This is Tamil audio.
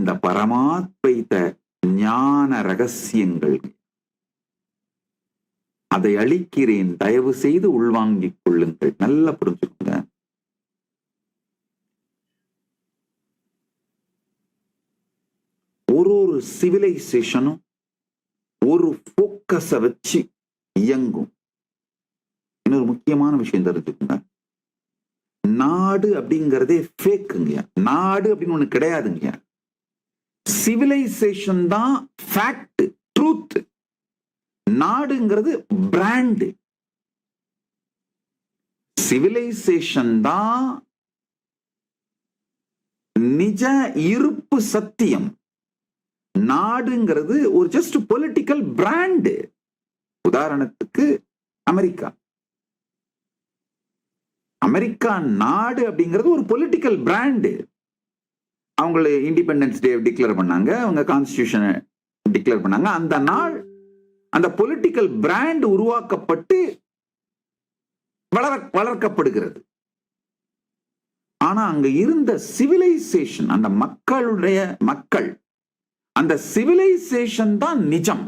இந்த பரமாத்வைத ஞான ரகசியங்கள். அதை அளிக்கிறேன், தயவு செய்து உள்வாங்கிக் கொள்ளுங்கள். நல்லா புரிஞ்சுக்கோங்க. ஒரு சிவிலைசேஷனும் ஒரு போக்கஸ வச்சு இயங்கும். இன்னொரு முக்கியமான விஷயம் தெரிஞ்சுக்கோங்க. நாடு அப்படிங்கிறதே ஃபேக்குங்க. நாடு அப்படின்னு ஒண்ணு கிடையாதுங்க. சிவிலைசேஷன் தான் ஃபேக்ட், ட்ரூத். நாடுங்கிறது பிராண்ட். சிவிலைசேஷன் தான் நிஜ இருப்பு சத்தியம். நாடுங்கிறது ஒரு ஜஸ்ட் பொலிட்டிக்கல் பிராண்ட். உதாரணத்துக்கு அமெரிக்கா. அமெரிக்கா நாடு அப்படிங்கிறது ஒரு பொலிட்டிக்கல் பிராண்ட். அவங்கள இண்டிபெண்டன்ஸ் டே டிக்ளேர் பண்ணாங்க, அவங்க கான்ஸ்டிடியூஷன் டிக்ளேர் பண்ணாங்க. அந்த நாள் அந்த பொலிட்டிக்கல் பிராண்ட் உருவாக்கப்பட்டு வளர்க்கப்படுகிறது. ஆனா அங்க இருந்த சிவிலைசேஷன், அந்த மக்களுடைய மக்கள், அந்த சிவிலைசேஷன் தான் நிஜம்.